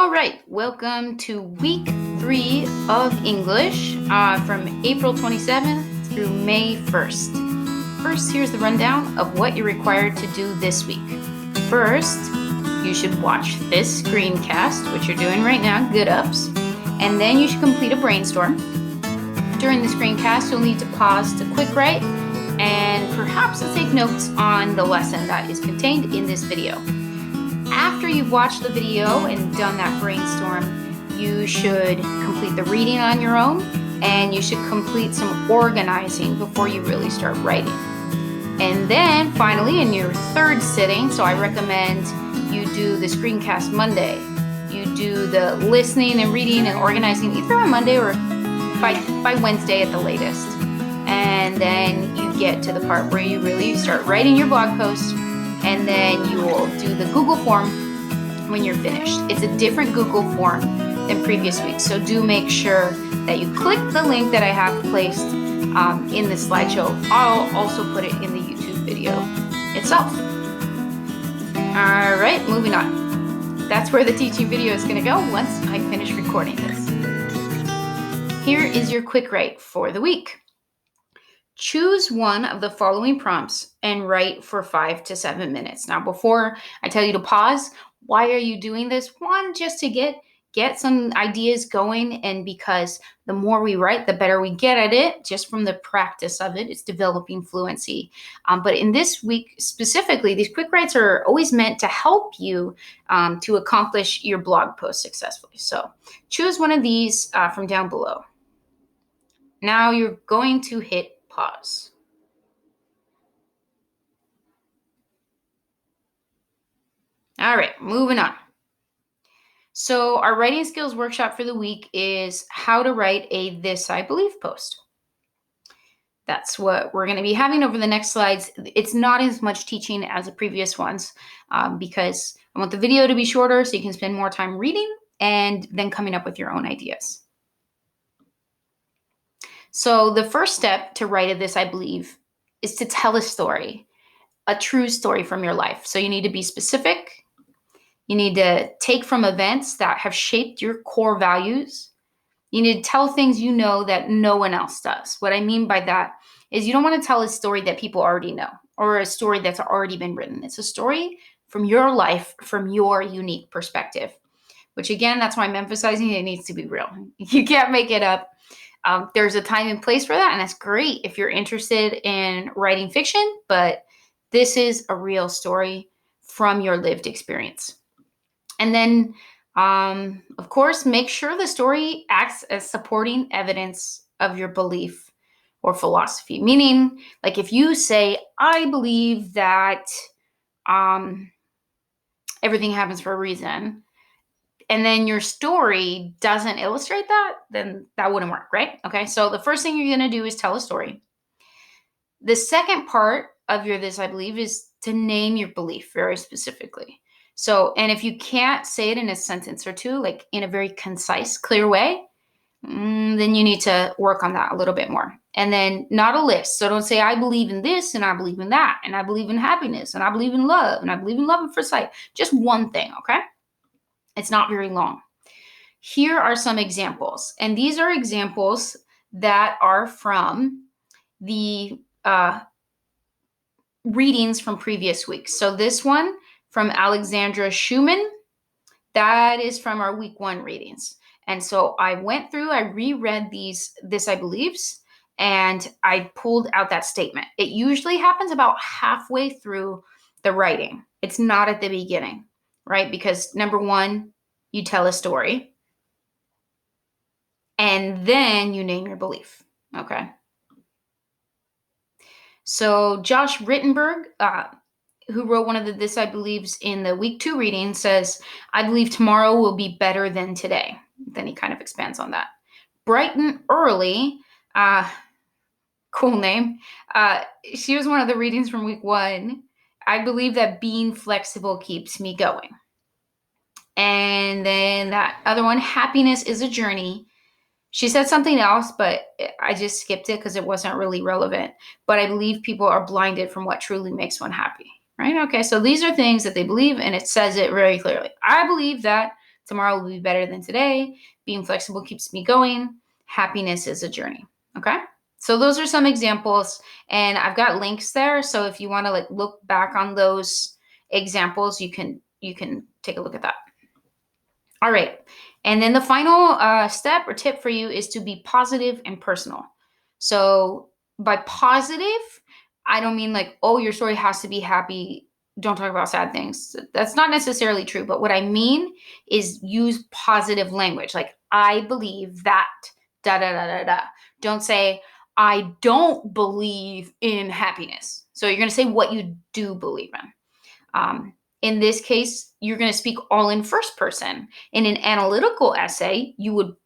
All right, welcome to week 3 of English from April 27th through May 1st. First, here's the rundown of what you're required to do this week. First, you should watch this screencast, which you're doing right now, Good Ups, and then you should complete a brainstorm. During the screencast, you'll need to pause to quick write and perhaps to take notes on the lesson that is contained in this video. After you've watched the video and done that brainstorm, you should complete the reading on your own, and you should complete some organizing before you really start writing. And then finally, in your third sitting, so I recommend you do the screencast Monday. You do the listening and reading and organizing either on Monday or by Wednesday at the latest. And then you get to the part where you really start writing your blog post, and then you will do the Google form when you're finished. It's a different Google form than previous weeks, so do make sure that you click the link that I have placed in the slideshow. I'll also put it in the YouTube video itself. All right, moving on. That's where the teaching video is going to go once I finish recording this. Here is your quick write for the week. Choose one of the following prompts and write for 5 to 7 minutes. Now, before I tell you to pause, why are you doing this? One, just to get some ideas going, and because the more we write, the better we get at it, just from the practice of it. It's developing fluency. But in this week specifically, these quick writes are always meant to help you to accomplish your blog post successfully. So choose one of these from down below. Now you're going to hit pause. All right, moving on. So our writing skills workshop for the week is how to write a This I Believe post. That's what we're going to be having over the next slides. It's not as much teaching as the previous ones because I want the video to be shorter so you can spend more time reading and then coming up with your own ideas. So the first step to write a This I Believe is to tell a story, a true story from your life. So you need to be specific. You need to take from events that have shaped your core values. You need to tell things you know that no one else does. What I mean by that is you don't want to tell a story that people already know or a story that's already been written. It's a story from your life, from your unique perspective, which again, that's why I'm emphasizing it needs to be real. You can't make it up. There's a time and place for that, and that's great if you're interested in writing fiction, but this is a real story from your lived experience. And then, of course, make sure the story acts as supporting evidence of your belief or philosophy. Meaning, like if you say, I believe that everything happens for a reason, and then your story doesn't illustrate that, then that wouldn't work, right? Okay, so the first thing you're going to do is tell a story. The second part of your This I Believe is to name your belief very specifically. So, and if you can't say it in a sentence or two, like in a very concise, clear way, then you need to work on that a little bit more. And then not a list. So don't say, I believe in this, and I believe in that, and I believe in happiness, and I believe in love, and I believe in love at first sight. Just one thing, okay? It's not very long. Here are some examples. And these are examples that are from the readings from previous weeks. So this one from Alexandra Schumann, that is from our week 1 readings. And so I went through, I reread This I Believes, and I pulled out that statement. It usually happens about halfway through the writing. It's not at the beginning, right? Because number 1, you tell a story, and then you name your belief, okay? So Josh Rittenberg, who wrote one of the This I Believes in the week 2 reading, says, I believe tomorrow will be better than today. Then he kind of expands on that. Brighton Early, cool name. She was one of the readings from week 1. I believe that being flexible keeps me going. And then that other one, happiness is a journey. She said something else, but I just skipped it because it wasn't really relevant. But I believe people are blinded from what truly makes one happy, right? Okay, so these are things that they believe, and it says it very clearly. I believe that Tomorrow will be better than today. Being flexible keeps me going. Happiness is a journey. Okay. So those are some examples, and I've got links there. So if you want to like look back on those examples, you can take a look at that. All right. And then the final step or tip for you is to be positive and personal. So by positive, I don't mean like, oh, your story has to be happy. Don't talk about sad things. That's not necessarily true. But what I mean is use positive language. Like, I believe that, da, da, da, da, da. Don't say, I don't believe in happiness. So you're going to say what you do believe in. In this case, you're going to speak all in first person. In an analytical essay, you would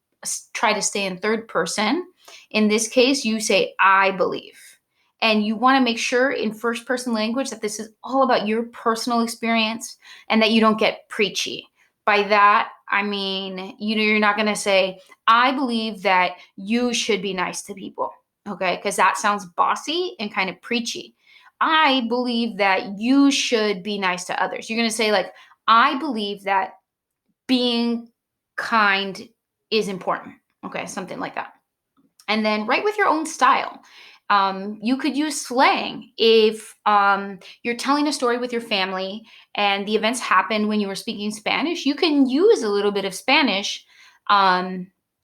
try to stay in third person. In this case, you say, I believe. And you want to make sure in first person language that this is all about your personal experience and that you don't get preachy. By that, I mean, you're not going to say, I believe that you should be nice to people. Okay. Because that sounds bossy and kind of preachy. I believe that you should be nice to others. You're going to say, like, I believe that being kind is important. Okay, something like that. And then write with your own style. You could use slang if you're telling a story with your family and the events happened when you were speaking Spanish. You can use a little bit of Spanish.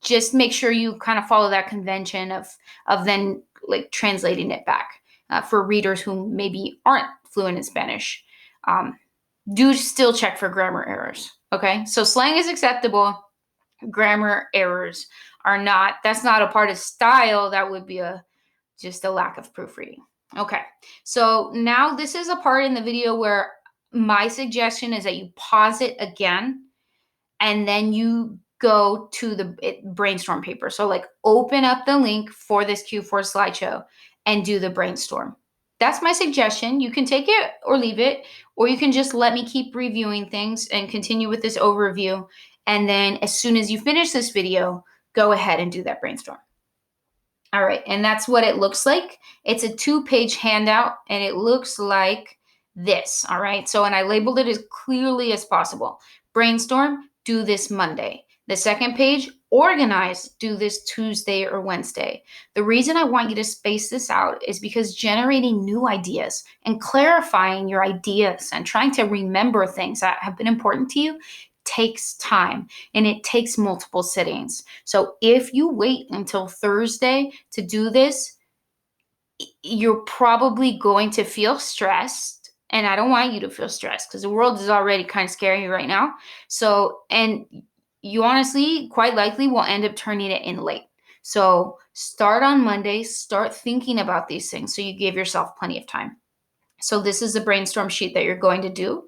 Just make sure you kind of follow that convention of then like translating it back. For readers who maybe aren't fluent in Spanish, do still check for grammar errors. Okay, so slang is acceptable. Grammar errors are not. That's not a part of style. That would be just a lack of proofreading. Okay, so now this is a part in the video where my suggestion is that you pause it again and then you go to the brainstorm paper. So like open up the link for this Q4 slideshow and do the brainstorm. That's my suggestion. You can take it or leave it, or you can just let me keep reviewing things and continue with this overview. And then as soon as you finish this video, go ahead and do that brainstorm. All right, and that's what it looks like. It's a 2-page handout, and it looks like this. All right, so and I labeled it as clearly as possible. Brainstorm, do this Monday. The second page, organize, do this Tuesday or Wednesday. The reason I want you to space this out is because generating new ideas and clarifying your ideas and trying to remember things that have been important to you takes time, and it takes multiple sittings. So if you wait until Thursday to do this, you're probably going to feel stressed. And I don't want you to feel stressed because the world is already kind of scary right now. So, and you honestly, quite likely will end up turning it in late. So start on Monday, start thinking about these things so you give yourself plenty of time. So this is the brainstorm sheet that you're going to do.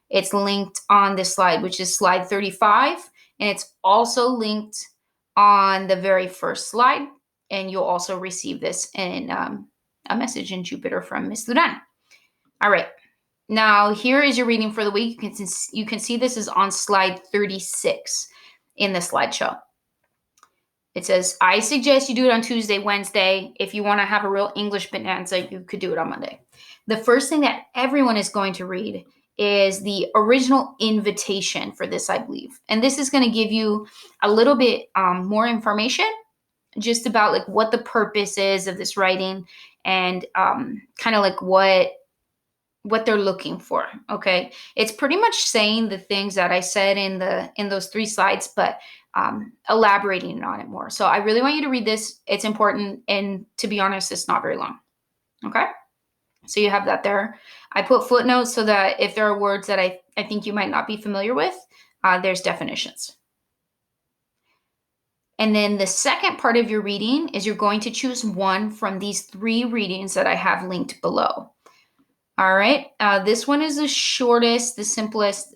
It's linked on this slide, which is slide 35, and it's also linked on the very first slide. And you'll also receive this in a message in Jupyter from Miss Ludan. All right. Now, here is your reading for the week. You can see this is on slide 36 in the slideshow. It says, I suggest you do it on Tuesday, Wednesday. If you want to have a real English bonanza, you could do it on Monday. The first thing that everyone is going to read is the original invitation for this, I believe. And this is going to give you a little bit more information just about like what the purpose is of this writing and kind of like what they're looking for. Okay, it's pretty much saying the things that I said in those 3 slides, but elaborating on it more. So I really want you to read this. It's important, and to be honest, it's not very long. Okay, so you have that there. I put footnotes so that if there are words that I think you might not be familiar with, there's definitions. And then the second part of your reading is you're going to choose one from these 3 readings that I have linked below. All right, this one is the shortest, the simplest.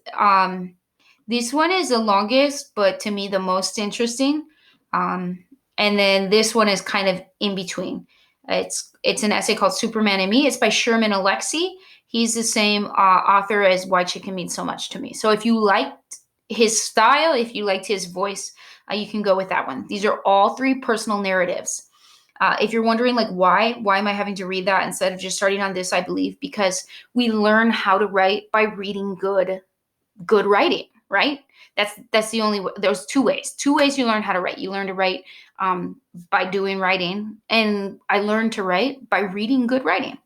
This one is the longest, but to me the most interesting. And then this one is kind of in between. It's an essay called Superman and Me. It's by Sherman Alexie. He's the same author as Why Chicken Means So Much to Me. So if you liked his style, if you liked his voice, you can go with that one. These are all 3 personal narratives. If you're wondering, like, why am I having to read that instead of just starting on this, I believe because we learn how to write by reading good writing. right? That's the only way. There's two ways. Two ways you learn how to write. You learn to write by doing writing, and I learned to write by reading good writing.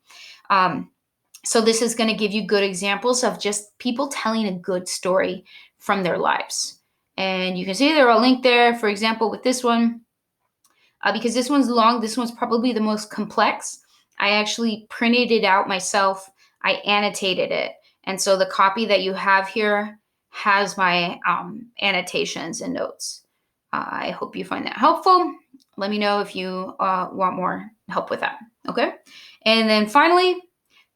So this is going to give you good examples of just people telling a good story from their lives. And you can see they're all linked there. For example, with this one, because this one's long, this one's probably the most complex. I actually printed it out myself. I annotated it. And so the copy that you have here has my annotations and notes. I hope you find that helpful. Let me know if you want more help with that. Okay. And then finally,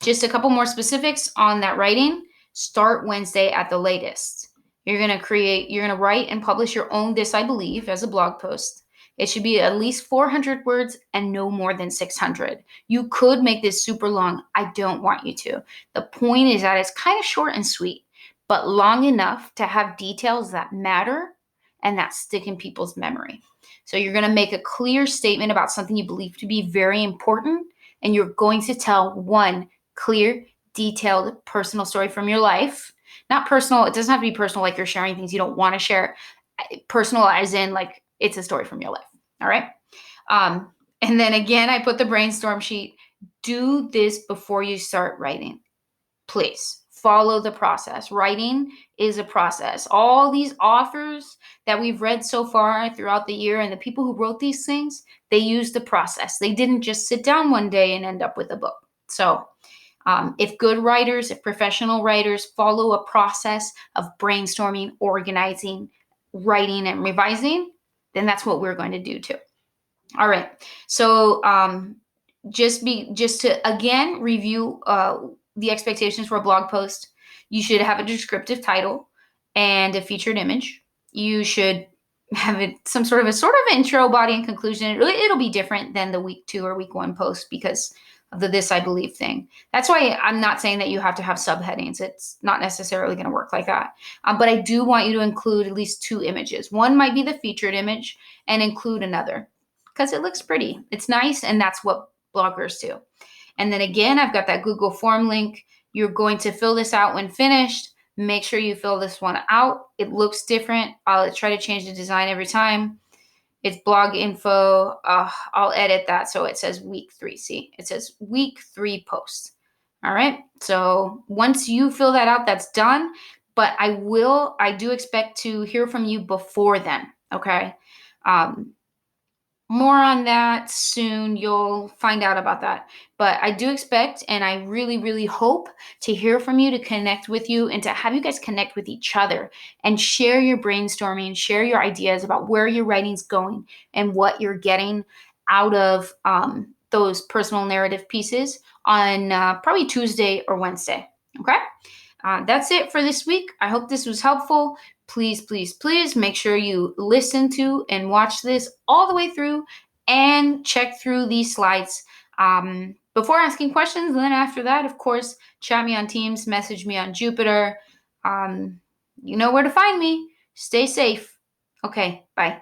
just a couple more specifics on that writing. Start Wednesday at the latest. You're going to write and publish your own This I Believe as a blog post. It should be at least 400 words and no more than 600. You could make this super long. I don't want you to. The point is that it's kind of short and sweet, but long enough to have details that matter and that stick in people's memory. So you're going to make a clear statement about something you believe to be very important, and you're going to tell one clear, detailed, personal story from your life. Not personal. It doesn't have to be personal like you're sharing things you don't want to share. Personal as in like it's a story from your life. All right. And then again, I put the brainstorm sheet. Do this before you start writing. Please follow the process. Writing is a process. All these authors that we've read so far throughout the year and the people who wrote these things, they used the process. They didn't just sit down one day and end up with a book. So if good writers, if professional writers follow a process of brainstorming, organizing, writing, and revising, then that's what we're going to do too. All right. So just to again review the expectations for a blog post. You should have a descriptive title and a featured image. You should have some sort of intro, body, and conclusion. It'll be different than the week 2 or week 1 post because of the This I Believe thing. That's why I'm not saying that you have to have subheadings. It's not necessarily going to work like that. But I do want you to include at least 2 images. One might be the featured image and include another because it looks pretty. It's nice, and that's what bloggers do. And then again, I've got that Google form link. You're going to fill this out when finished. Make sure you fill this one out. It looks different. I'll try to change the design every time. It's blog info. I'll edit that so it says week 3. See, it says week 3 post. All right. So once you fill that out, that's done. But I do expect to hear from you before then. Okay. More on that soon. You'll find out about that. But I do expect, and I really, really hope to hear from you, to connect with you, and to have you guys connect with each other and share your brainstorming, share your ideas about where your writing's going and what you're getting out of those personal narrative pieces on probably Tuesday or Wednesday. Okay? That's it for this week. I hope this was helpful. Please, please, please make sure you listen to and watch this all the way through and check through these slides before asking questions. And then after that, of course, chat me on Teams, message me on Jupiter. You know where to find me. Stay safe. Okay, bye.